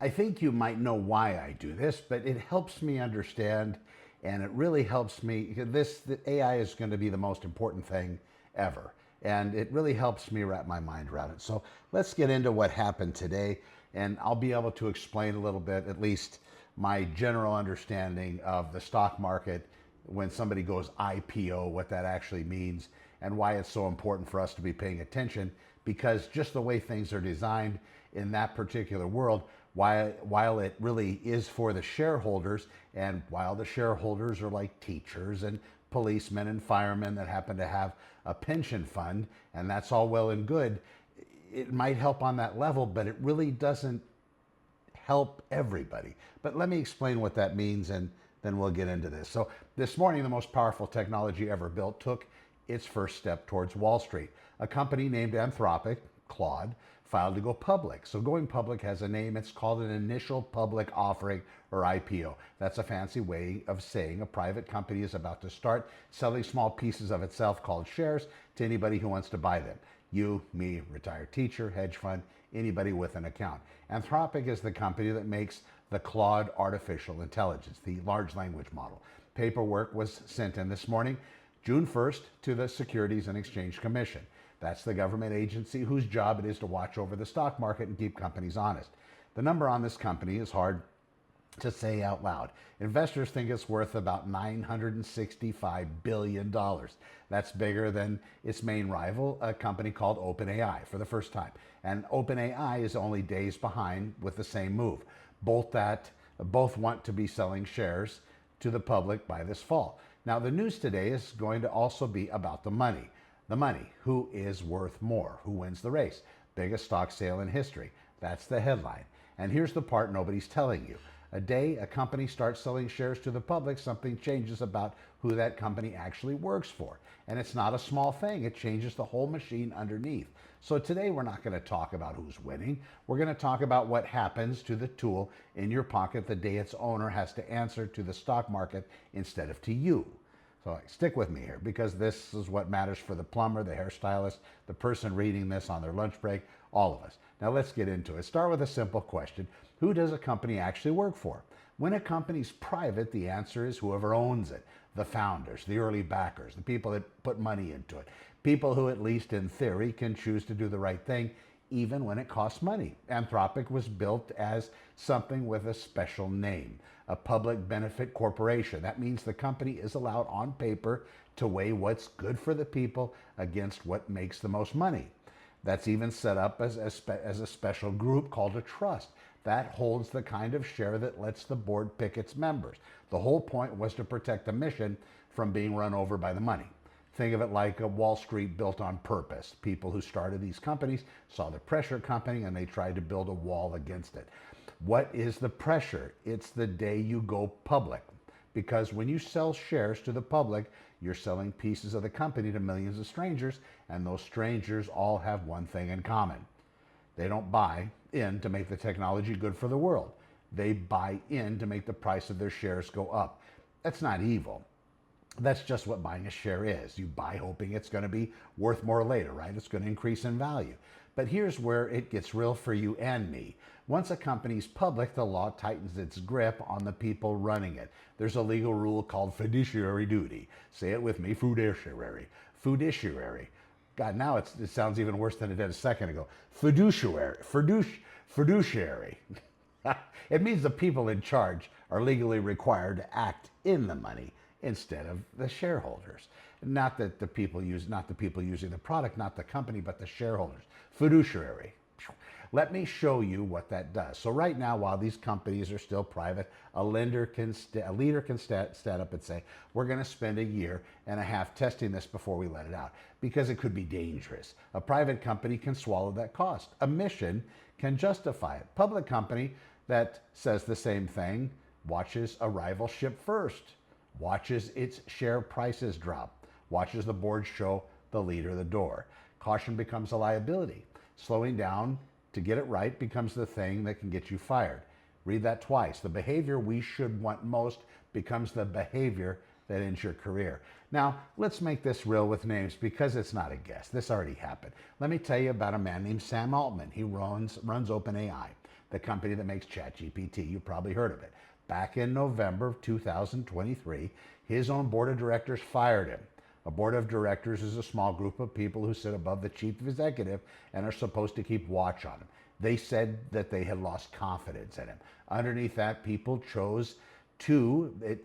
I think you might know why I do this, but it helps me understand, and it really helps me. The AI is going to be the most important thing ever, and it really helps me wrap my mind around it. So let's get into what happened today, and I'll be able to explain a little bit, at least my general understanding of the stock market when somebody goes IPO, what that actually means, and why it's so important for us to be paying attention, because just the way things are designed in that particular world, while it really is for the shareholders, and while the shareholders are like teachers and policemen and firemen that happen to have a pension fund, and that's all well and good, it might help on that level, but it really doesn't help everybody. But let me explain what that means, and then we'll get into this. So this morning, the most powerful technology ever built took its first step towards Wall Street. A company named Anthropic, Claude, filed to go public. So going public has a name. It's called an initial public offering, or IPO. That's a fancy way of saying a private company is about to start selling small pieces of itself called shares to anybody who wants to buy them. You, me, retired teacher, hedge fund, anybody with an account. Anthropic is the company that makes the Claude artificial intelligence, the large language model. Paperwork was sent in this morning, June 1st, to the Securities and Exchange Commission. That's the government agency whose job it is to watch over the stock market and keep companies honest. The number on this company is hard to say out loud. Investors think it's worth about $965 billion. That's bigger than its main rival, a company called OpenAI, for the first time. And OpenAI is only days behind with the same move. Both want to be selling shares to the public by this fall. Now, the news today is going to also be about the money. The money. Who is worth more? Who wins the race? Biggest stock sale in history. That's the headline. And here's the part nobody's telling you. A day a company starts selling shares to the public, something changes about who that company actually works for. And it's not a small thing. It changes the whole machine underneath. So today we're not going to talk about who's winning. We're going to talk about what happens to the tool in your pocket the day its owner has to answer to the stock market instead of to you. So stick with me here, because this is what matters for the plumber, the hairstylist, the person reading this on their lunch break, all of us. Now let's get into it. Start with a simple question. Who does a company actually work for? When a company's private, the answer is whoever owns it. The founders, the early backers, the people that put money into it. People who, at least in theory, can choose to do the right thing even when it costs money. Anthropic was built as something with a special name, a public benefit corporation. That means the company is allowed on paper to weigh what's good for the people against what makes the most money. That's even set up as a special group called a trust that holds the kind of share that lets the board pick its members. The whole point was to protect the mission from being run over by the money. Think of it like a Wall Street built on purpose. People who started these companies saw the pressure coming and they tried to build a wall against it. What is the pressure? It's the day you go public. Because when you sell shares to the public, you're selling pieces of the company to millions of strangers, and those strangers all have one thing in common. They don't buy in to make the technology good for the world. They buy in to make the price of their shares go up. That's not evil. That's just what buying a share is. You buy hoping it's going to be worth more later, right? It's going to increase in value. But here's where it gets real for you and me. Once a company's public, the law tightens its grip on the people running it. There's a legal rule called fiduciary duty. Say it with me, fiduciary. Fiduciary. God, now it sounds even worse than it did a second ago. Fiduciary. Fiduciary. It means the people in charge are legally required to act in the money instead of the shareholders. Not the people using the product, not the company, but the shareholders. Fiduciary. Let me show you what that does. So right now, while these companies are still private, a leader can stand up and say, we're going to spend 1.5 years testing this before we let it out, because it could be dangerous. A private company can swallow that cost. A mission can justify it. Public company that says the same thing watches a rival ship first, watches its share prices drop, watches the board show the leader the door. Caution becomes a liability. Slowing down to get it right becomes the thing that can get you fired. Read that twice. The behavior we should want most becomes the behavior that ends your career. Now, let's make this real with names, because it's not a guess. This already happened. Let me tell you about a man named Sam Altman. He runs OpenAI. the company that makes ChatGPT. You've probably heard of it. Back in November of 2023, his own board of directors fired him. A board of directors is a small group of people who sit above the chief executive and are supposed to keep watch on him. They said that they had lost confidence in him. Underneath that, people it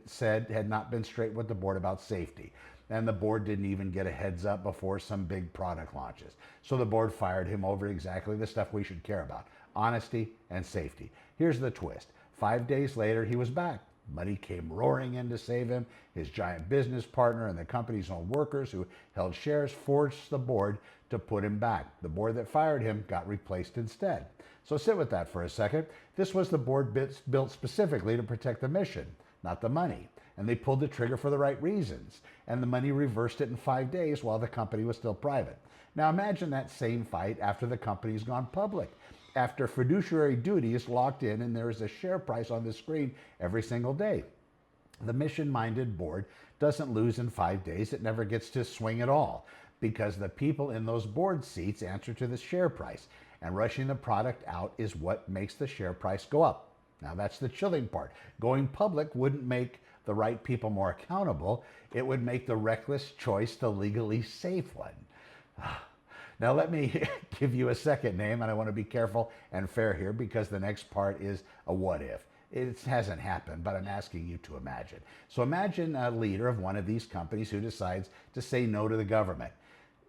said, had not been straight with the board about safety. And the board didn't even get a heads up before some big product launches. So the board fired him over exactly the stuff we should care about: honesty and safety. Here's the twist. 5 days later, he was back. Money came roaring in to save him. His giant business partner and the company's own workers who held shares forced the board to put him back. The board that fired him got replaced instead. So sit with that for a second. This was the board built specifically to protect the mission, not the money. And they pulled the trigger for the right reasons. And the money reversed it in 5 days while the company was still private. Now imagine that same fight after the company's gone public. After fiduciary duty is locked in and there is a share price on the screen every single day. The mission-minded board doesn't lose in 5 days. It never gets to swing at all because the people in those board seats answer to the share price. And rushing the product out is what makes the share price go up. Now that's the chilling part. Going public wouldn't make the right people more accountable. It would make the reckless choice the legally safe one. Now let me give you a second name, and I want to be careful and fair here because the next part is a what if. It hasn't happened, but I'm asking you to imagine. So imagine a leader of one of these companies who decides to say no to the government.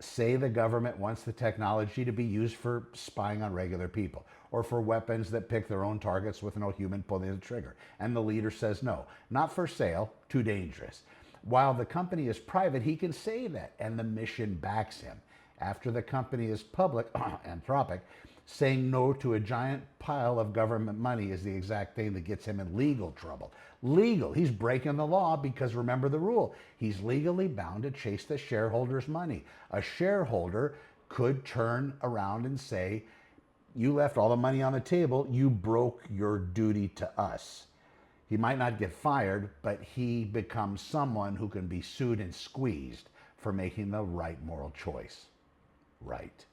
Say the government wants the technology to be used for spying on regular people or for weapons that pick their own targets with no human pulling the trigger. And the leader says no, not for sale, too dangerous. While the company is private, he can say that, and the mission backs him. After the company is public, Anthropic, saying no to a giant pile of government money is the exact thing that gets him in legal trouble. Legal. He's breaking the law because remember the rule. He's legally bound to chase the shareholders' money. A shareholder could turn around and say, you left all the money on the table. You broke your duty to us. He might not get fired, but he becomes someone who can be sued and squeezed for making the right moral choice. Right.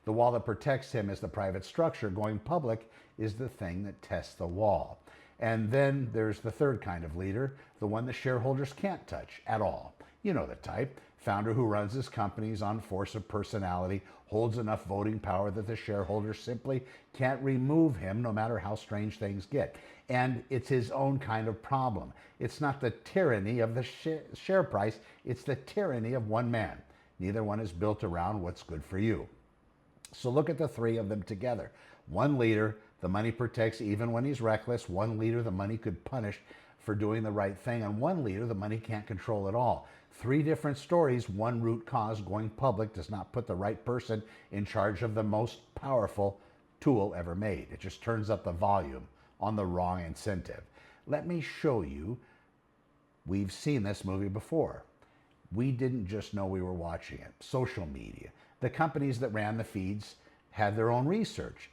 The wall that protects him is the private structure. Going public is the thing that tests the wall. And then there's the third kind of leader, the one the shareholders can't touch at all. You know the type. Founder who runs his companies on force of personality, holds enough voting power that the shareholders simply can't remove him no matter how strange things get. And it's his own kind of problem. It's not the tyranny of the share price, it's the tyranny of one man. Neither one is built around what's good for you. So look at the three of them together. One leader, the money protects even when he's reckless. One leader, the money could punish for doing the right thing. And one leader, the money can't control at all. Three different stories, one root cause. Going public does not put the right person in charge of the most powerful tool ever made. It just turns up the volume on the wrong incentive. Let me show you. We've seen this movie before. We didn't just know we were watching it. Social media. The companies that ran the feeds had their own research.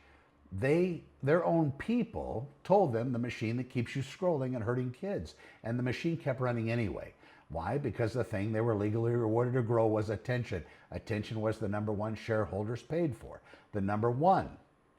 Their own people told them the machine that keeps you scrolling and hurting kids. And the machine kept running anyway. Why? Because the thing they were legally rewarded to grow was attention. Attention was the number one shareholders paid for. The number one,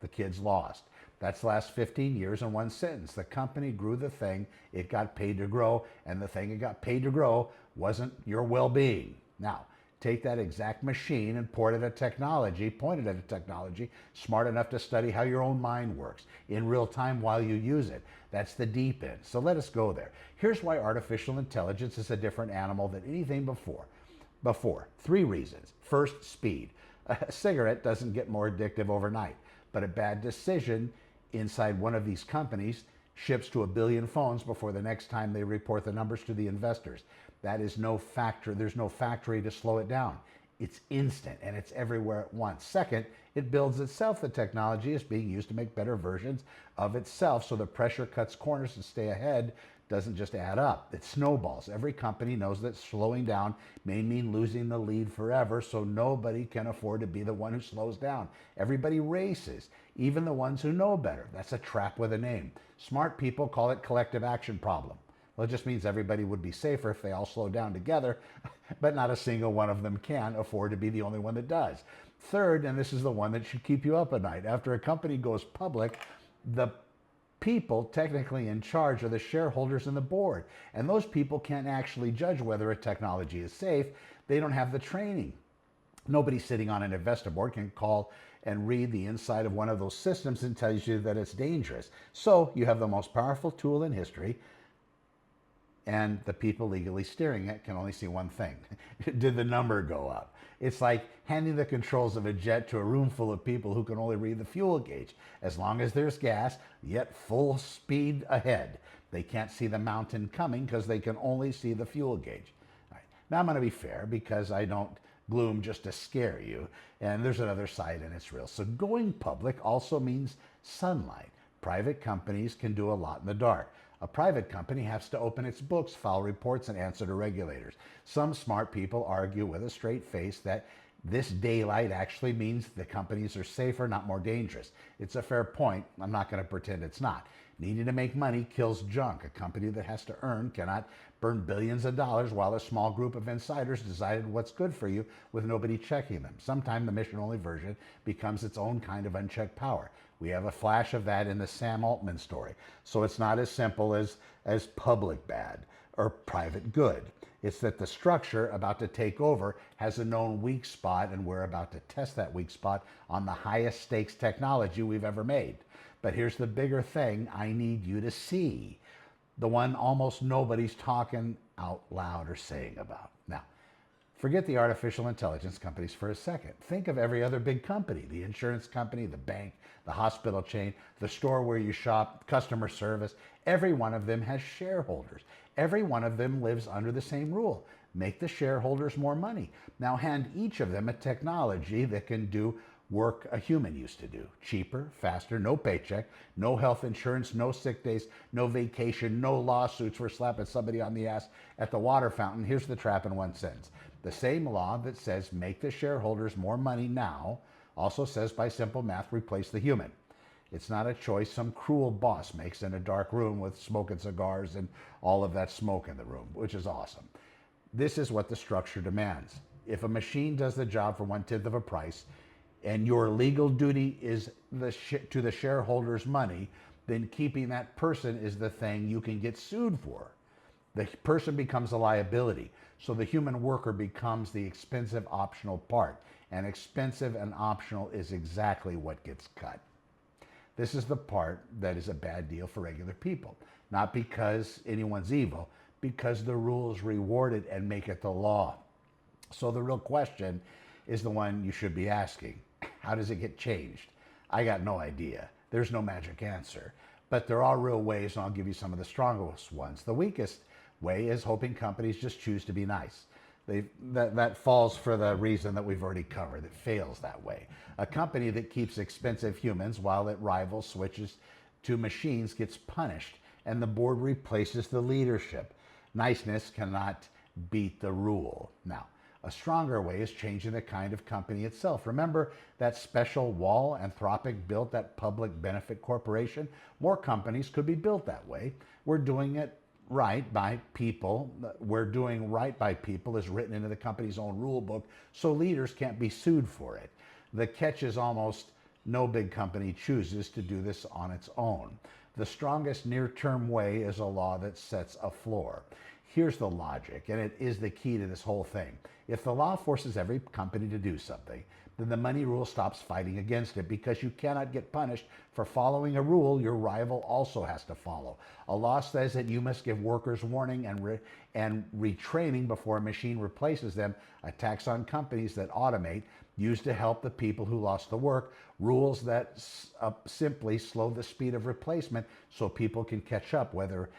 the kids lost. That's the last 15 years in one sentence. The company grew the thing it got paid to grow, and the thing it got paid to grow wasn't your well-being. Now, take that exact machine and point it at a technology smart enough to study how your own mind works in real time while you use it. That's the deep end. So let us go there. Here's why artificial intelligence is a different animal than anything before. Three reasons. First, speed. A cigarette doesn't get more addictive overnight, but a bad decision inside one of these companies ships to 1 billion phones before the next time they report the numbers to the investors. That is no factor. There's no factory to slow it down. It's instant and it's everywhere at once. Second, it builds itself. The technology is being used to make better versions of itself, so the pressure cuts corners to stay ahead doesn't just add up. It snowballs. Every company knows that slowing down may mean losing the lead forever, so nobody can afford to be the one who slows down. Everybody races, even the ones who know better. That's a trap with a name. Smart people call it collective action problem. Well, it just means everybody would be safer if they all slow down together, but not a single one of them can afford to be the only one that does. Third, and this is the one that should keep you up at night, after a company goes public, the people technically in charge are the shareholders and the board. And those people can't actually judge whether a technology is safe. They don't have the training. Nobody sitting on an investor board can call and read the inside of one of those systems and tells you that it's dangerous. So you have the most powerful tool in history, and the people legally steering it can only see one thing. Did the number go up? It's like handing the controls of a jet to a room full of people who can only read the fuel gauge. As long as there's gas, yet full speed ahead. They can't see the mountain coming because they can only see the fuel gauge. All right. Now I'm going to be fair because I don't gloom just to scare you. And there's another side and it's real. So going public also means sunlight. Private companies can do a lot in the dark. A private company has to open its books, file reports, and answer to regulators. Some smart people argue with a straight face that this daylight actually means the companies are safer, not more dangerous. It's a fair point. I'm not going to pretend it's not. Needing to make money kills junk. A company that has to earn cannot burn billions of dollars while a small group of insiders decided what's good for you with nobody checking them. Sometimes the mission-only version becomes its own kind of unchecked power. We have a flash of that in the Sam Altman story. So it's not as simple as public bad or private good. It's that the structure about to take over has a known weak spot, and we're about to test that weak spot on the highest stakes technology we've ever made. But here's the bigger thing I need you to see, the one almost nobody's talking out loud or saying about. Now, forget the artificial intelligence companies for a second. Think of every other big company, the insurance company, the bank, the hospital chain, the store where you shop, customer service. Every one of them has shareholders. Every one of them lives under the same rule. Make the shareholders more money. Now hand each of them a technology that can do work a human used to do. Cheaper, faster, no paycheck, no health insurance, no sick days, no vacation, no lawsuits for slapping somebody on the ass at the water fountain. Here's the trap in one sentence. The same law that says make the shareholders more money now also says by simple math, replace the human. It's not a choice some cruel boss makes in a dark room with smoking cigars and all of that smoke in the room, which is awesome. This is what the structure demands. If a machine does the job for 1/10 of a price, and your legal duty is to the shareholders' money, then keeping that person is the thing you can get sued for. The person becomes a liability. So the human worker becomes the expensive optional part. And expensive and optional is exactly what gets cut. This is the part that is a bad deal for regular people. Not because anyone's evil, because the rules reward it and make it the law. So the real question is the one you should be asking. How does it get changed? I got no idea. There's no magic answer. But there are real ways, and I'll give you some of the strongest ones. The weakest way is hoping companies just choose to be nice. That falls for the reason that we've already covered. It fails that way. A company that keeps expensive humans while it rivals switches to machines gets punished, and the board replaces the leadership. Niceness cannot beat the rule. Now, a stronger way is changing the kind of company itself. Remember that special wall Anthropic built, that public benefit corporation? More companies could be built that way. We're doing it right by people. We're doing right by people is written into the company's own rule book, so leaders can't be sued for it. The catch is almost no big company chooses to do this on its own. The strongest near-term way is a law that sets a floor. Here's the logic, and it is the key to this whole thing. If the law forces every company to do something, then the money rule stops fighting against it, because you cannot get punished for following a rule your rival also has to follow. A law says that you must give workers warning and retraining before a machine replaces them. A tax on companies that automate used to help the people who lost the work. Rules that simply slow the speed of replacement so people can catch up. Whether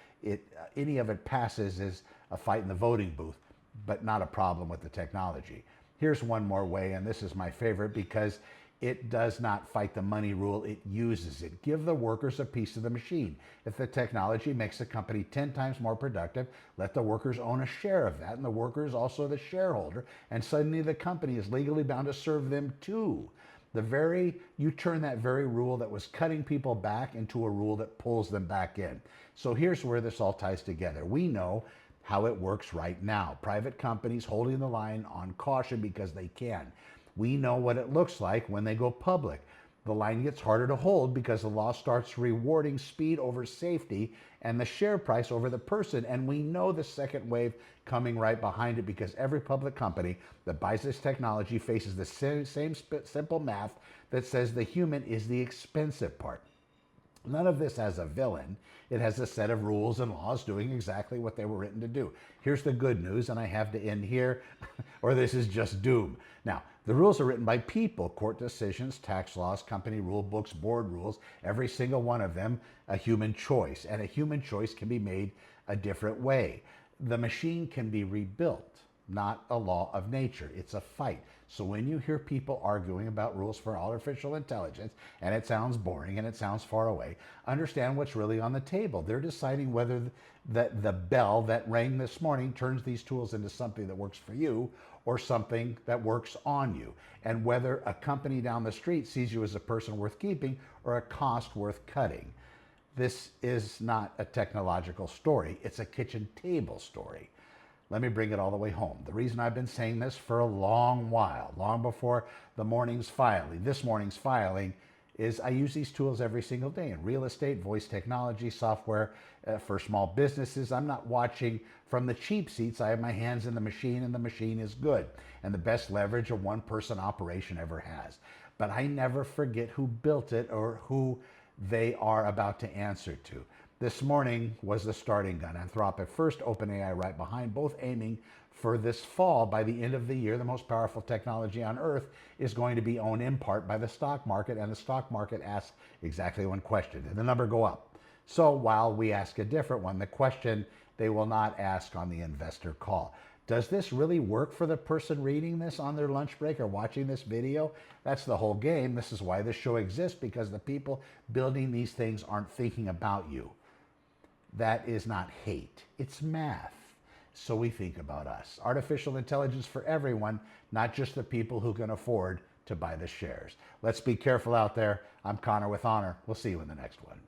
any of it passes is a fight in the voting booth, but not a problem with the technology. Here's one more way, and this is my favorite because it does not fight the money rule, it uses it. Give the workers a piece of the machine. If the technology makes the company 10 times more productive, let the workers own a share of that, and the worker is also the shareholder, and suddenly the company is legally bound to serve them too. You turn that very rule that was cutting people back into a rule that pulls them back in. So here's where this all ties together. We know how it works right now. Private companies holding the line on caution because they can. We know what it looks like when they go public. The line gets harder to hold because the law starts rewarding speed over safety and the share price over the person. And we know the second wave coming right behind it because every public company that buys this technology faces the same simple math that says the human is the expensive part. None of this has a villain. It has a set of rules and laws doing exactly what they were written to do. Here's the good news, and I have to end here, or this is just doom. Now, the rules are written by people, court decisions, tax laws, company rule books, board rules, every single one of them a human choice. And a human choice can be made a different way. The machine can be rebuilt, not a law of nature. It's a fight. So when you hear people arguing about rules for artificial intelligence, and it sounds boring and it sounds far away, understand what's really on the table. They're deciding whether the bell that rang this morning turns these tools into something that works for you or something that works on you, and whether a company down the street sees you as a person worth keeping or a cost worth cutting. This is not a technological story. It's a kitchen table story. Let me bring it all the way home. The reason I've been saying this for a long while, long before this morning's filing, is I use these tools every single day in real estate, voice technology, software for small businesses. I'm not watching from the cheap seats. I have my hands in the machine, and the machine is good and the best leverage a one-person operation ever has. But I never forget who built it or who they are about to answer to. This morning was the starting gun. Anthropic first, OpenAI right behind, both aiming for this fall. By the end of the year, the most powerful technology on earth is going to be owned in part by the stock market, and the stock market asks exactly one question: did the number go up? So while we ask a different one, the question they will not ask on the investor call: does this really work for the person reading this on their lunch break or watching this video? That's the whole game. This is why this show exists, because the people building these things aren't thinking about you. That is not hate, it's math. So we think about us. Artificial intelligence for everyone, not just the people who can afford to buy the shares. Let's be careful out there. I'm Connor with Honor. We'll see you in the next one.